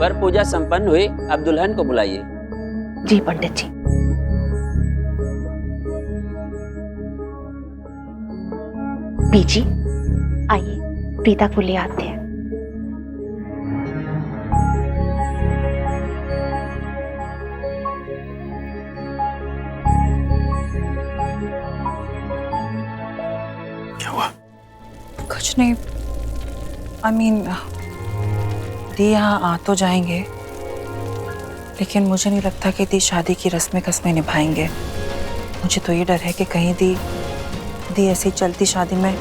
वर पूजा संपन्न हुई, अब दुल्हन को बुलाइए। जी पंडित जी। बीजी आइए, प्रीता को ले आते हैं। क्या हुआ? कुछ नहीं। दी यहाँ आ तो जाएंगे, लेकिन मुझे नहीं लगता कि दी शादी की रस्में कस्में निभाएंगे। मुझे तो ये डर है कि कहीं दी ऐसी चलती शादी में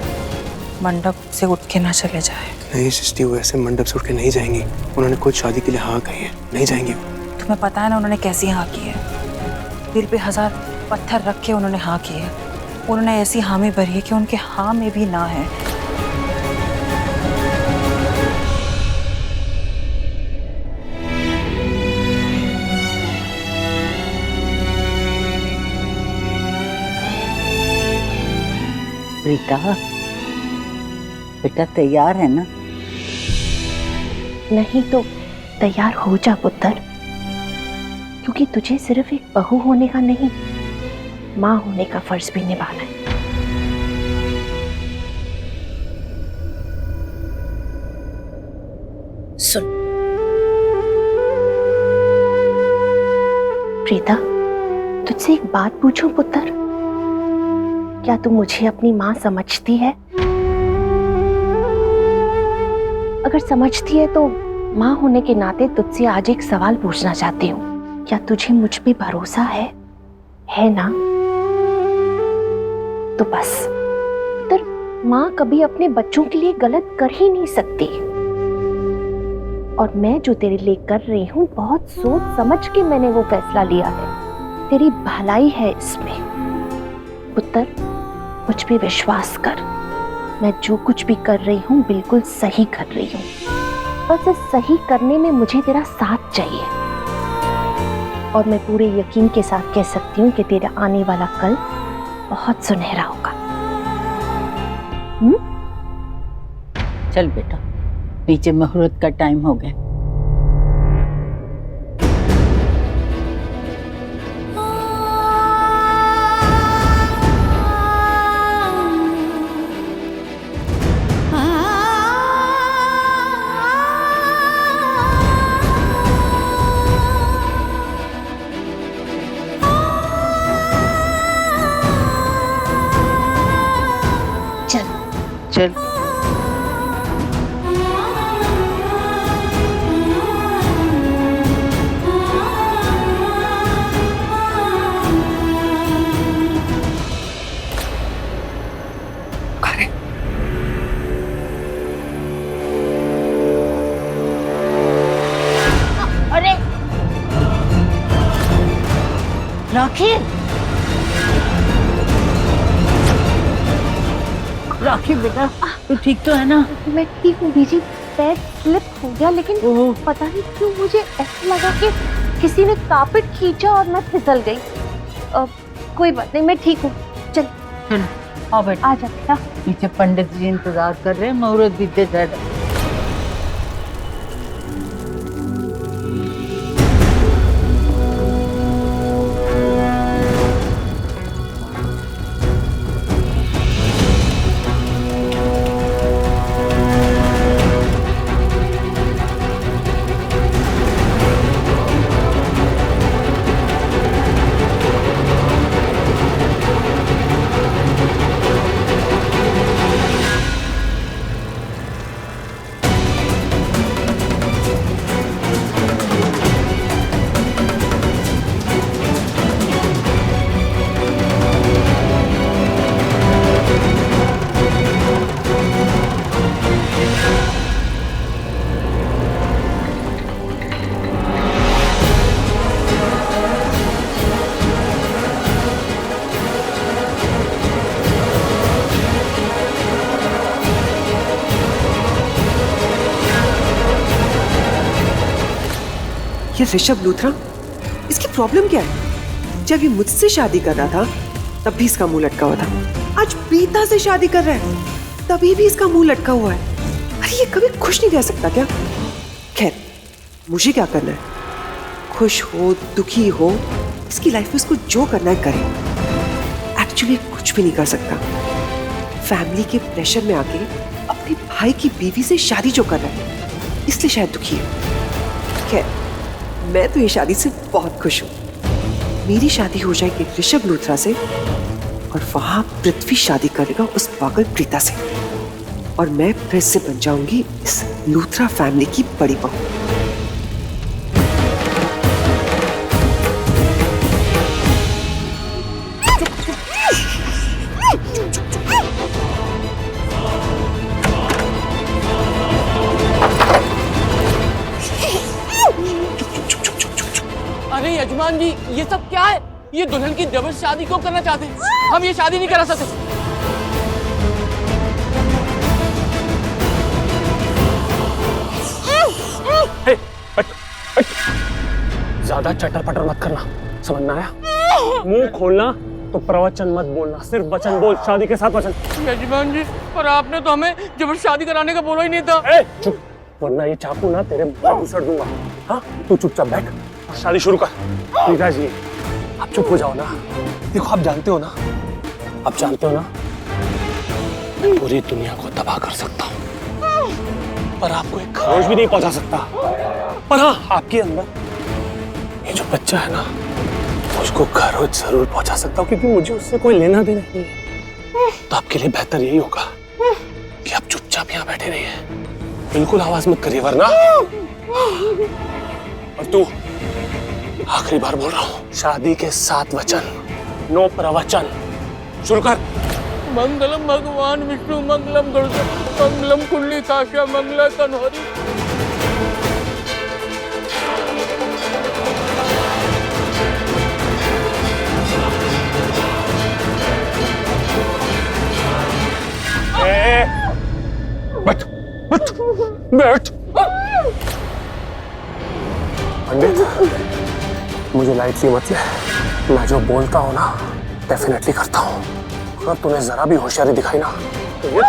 मंडप से उठ के ना चले जाए। नहीं सृष्टि, वो ऐसे मंडप से उठ के नहीं जाएंगी। उन्होंने खुद शादी के लिए हाँ कही है, नहीं जाएंगी वो। तुम्हें पता है ना उन्होंने कैसी हाँ की है? दिल पे 1000 पत्थर रख के उन्होंने हाँ की है। उन्होंने ऐसी हामी भरी है कि उनके हाँ में भी ना है। प्रीता, बेटा तैयार है ना? नहीं तो तैयार हो जा पुत्र, क्योंकि तुझे सिर्फ एक बहू होने का नहीं, माँ होने का फर्ज भी निभाना है। सुन प्रीता, तुझसे एक बात पूछूं पुत्र? क्या तू मुझे अपनी माँ समझती है? अगर समझती है तो माँ होने के नाते तुझसे आज एक सवाल पूछना चाहती हूँ। क्या तुझे मुझ पे भरोसा है ना? तो बस पुत्र, माँ कभी अपने बच्चों के लिए गलत कर ही नहीं सकती। और मैं जो तेरे लिए कर रही हूँ, बहुत सोच समझ के मैंने वो फैसला लिया है। तेरी भलाई है इसमें। पुत्र, मुझ पे विश्वास कर। मैं जो कुछ भी कर रही हूँ बिल्कुल सही कर रही हूँ। बस इस सही करने में मुझे तेरा साथ चाहिए। और मैं पूरे यकीन के साथ कह सकती हूँ कि तेरा आने वाला कल बहुत सुनहरा होगा। चल बेटा, नीचे मुहूर्त का टाइम हो गया। चल अरे राखी, राखी बेटा, तू ठीक तो है ना? मैं ठीक हूँ बीजी। पैर स्लिप हो गया, लेकिन पता नहीं क्यों मुझे ऐसा लगा कि किसी ने कारपेट खींचा और मैं फिसल गई। कोई बात नहीं, मैं ठीक हूँ। चल चलो आओ बेटा, आ जा बेटा। नीचे पंडित जी इंतजार कर रहे हैं, मुहूर्त भी दे दे। ये ऋषभ लूथरा, इसकी प्रॉब्लम क्या है? जब ये मुझसे शादी कर रहा था तब भी इसका मुंह लटका हुआ था। आज प्रीता से शादी कर रहा है तभी भी इसका मुंह लटका हुआ है। अरे ये कभी खुश नहीं रह सकता क्या? खैर, मुझे क्या करना है? खुश हो, दुखी हो, इसकी लाइफ में इसको जो करना है करे। एक्चुअली कुछ भी नहीं कर सकता। फैमिली के प्रेशर में आके अपने भाई की बीवी से शादी जो कर रहा है, इसलिए शायद दुखी है। खैर, मैं तो ये शादी से बहुत खुश हूँ। मेरी शादी हो जाएगी ऋषभ लूथरा से और वहां पृथ्वी शादी करेगा उस पागल प्रीता से, और मैं फिर से बन जाऊंगी इस लूथरा फैमिली की बड़ी बहू। अरे यजमान जी, ये सब क्या है? ये दुल्हन की डबल शादी क्यों करना चाहते हैं? हम ये शादी नहीं करा सकते। ज्यादा चटर पटर मत करना, समझ में आया? मुंह खोलना तो प्रवचन मत बोलना, सिर्फ वचन बोल, शादी के साथ वचन। यजमान जी, पर आपने तो हमें जबर शादी कराने का बोला ही नहीं था। चुप, वरना ये चाकू ना तेरे मुंह में घुसड़ दूंगा। हाँ, तू चुपचाप बैठ और शादी शुरू कर। प्रीता जी, आप चुप हो जाओ ना। देखो, आप जानते हो ना, मैं पूरी दुनिया को तबाह कर सकता हूँ, पर आपको एक खरोच भी नहीं पहुंचा सकता। पर हाँ, आपके अंदर ये जो बच्चा है ना, उसको खरोच जरूर पहुंचा सकता हूँ, क्योंकि मुझे उससे कोई लेना देना नहीं है। तो आपके लिए बेहतर यही होगा कि आप चुपचाप यहाँ बैठे रहिए, बिल्कुल आवाज मत करिए, वरना। और तू, आखिरी बार बोल रहा हूँ, शादी के 7 वचन, नो प्रवचन। शुरू कर। मंगलम भगवान विष्णु, मंगलम गरुड़, मंगलम कुंडली काशा, मंगला कन्हौरी। बैठ बैठ बैठ। पंडित, मुझे लाइटली मत ले। मैं जो बोलता हूँ ना, डेफिनेटली करता हूँ। अगर तूने जरा भी होशियारी दिखाई ना, तो ये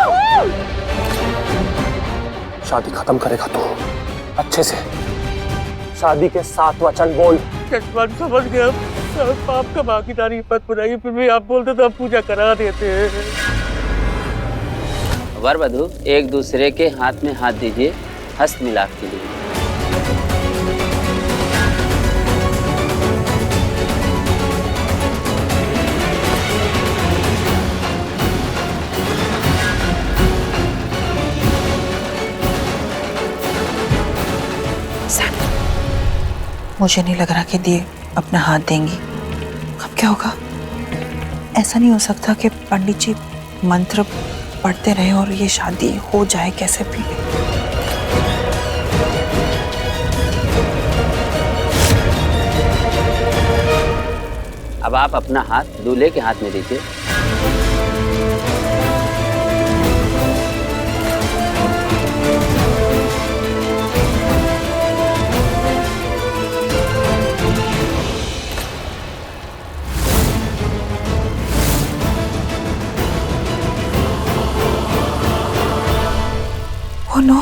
शादी खत्म करेगा तू, अच्छे से। शादी के 7 वचन बोल। यजमान, समझ गया। पाप का भागीदारी मत बुराई, फिर भी आप बोलते तो आप पूजा करा देते हैं। वर वधू एक दूसरे के हाथ में हाथ दीजिए हस्त मिलाप के लिए। मुझे नहीं लग रहा कि दी अपना हाथ देंगी। अब क्या होगा? ऐसा नहीं हो सकता कि पंडित जी मंत्र पढ़ते रहे और ये शादी हो जाए कैसे भी। अब आप अपना हाथ दूल्हे के हाथ में दीजिए। Oh no!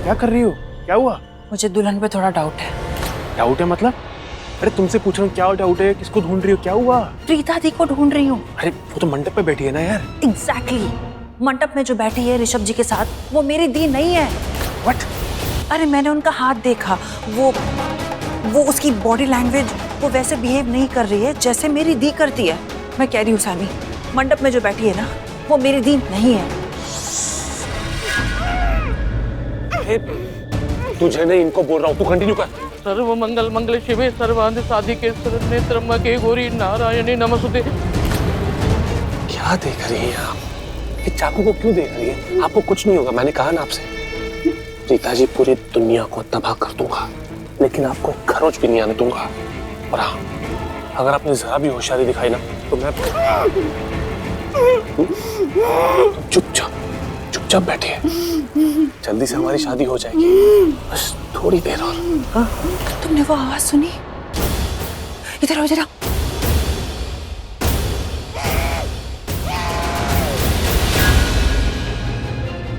क्या कर रही हो? क्या हुआ? मुझे दुल्हन पे थोड़ा डाउट है। डाउट है मतलब? अरे तुमसे पूछ रहा हूँ, क्या डाउट है? किसको ढूंढ रही हो? क्या हुआ? प्रीता दी को ढूंढ रही हूँ। अरे वो तो मंडप पे बैठी है ना यार। एग्जैक्टली, मंडप में जो बैठी है ऋषभ जी के साथ, वो मेरी दी नहीं है। व्हाट? अरे मैंने उनका हाथ देखा, वो उसकी बॉडी लैंग्वेज वो वैसे बिहेव नहीं कर रही है जैसे मेरी दी करती है। मैं कह रही हूँ सैमी, मंडप में जो बैठी है ना, वो मेरी दी नहीं है। तुझे नहीं, इनको बोल रहा हूँ, तू कंटिन्यू कर। सर्व मंगल मंगल शिवे सर्वांध साधिके शरण्ये त्र्यंबके गौरी नारायणी नमस्तुते। क्या देख रही हैं आप? ये चाकू को क्यों देख रही है? आपको कुछ नहीं होगा, मैंने कहा ना आपसे। प्रीता जी, पूरी दुनिया को तबाह कर दूंगा, लेकिन आपको एक खरोच भी नहीं आने दूंगा। और हाँ, अगर आपने जरा भी होशियारी दिखाई ना तो मैं चुपचाप बैठिए, जल्दी से हमारी शादी हो जाएगी, बस थोड़ी देर और। तुमने वो आवाज सुनी? इधर आओ, इधर आओ।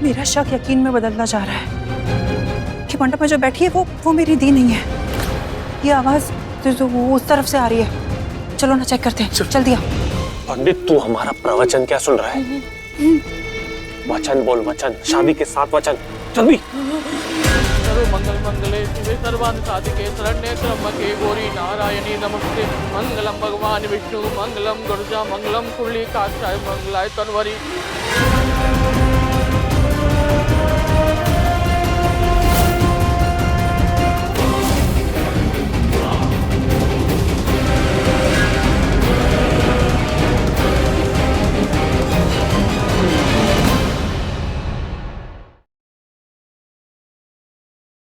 मेरा शक यकीन में बदलता जा रहा है कि मंडप में जो बैठी है वो मेरी दी नहीं है। ये आवाज तो वो उस तरफ से आ रही है। चलो ना चेक करते हैं, जल्दी आओ। पंडित तू हमारा प्रवचन क्या सुन रहा है? वचन बोल, वचन, शादी के 7 वचन, जल्दी। मंगल मंगले शिवे सर्वान साधिके शरण्ये त्र्यंबके गौरी नारायणी नमस्ते। मंगलम भगवान विष्णु मंगलम गुरुजा मंगलम कुंडली काक्षाय मंगलाय तन्वरी।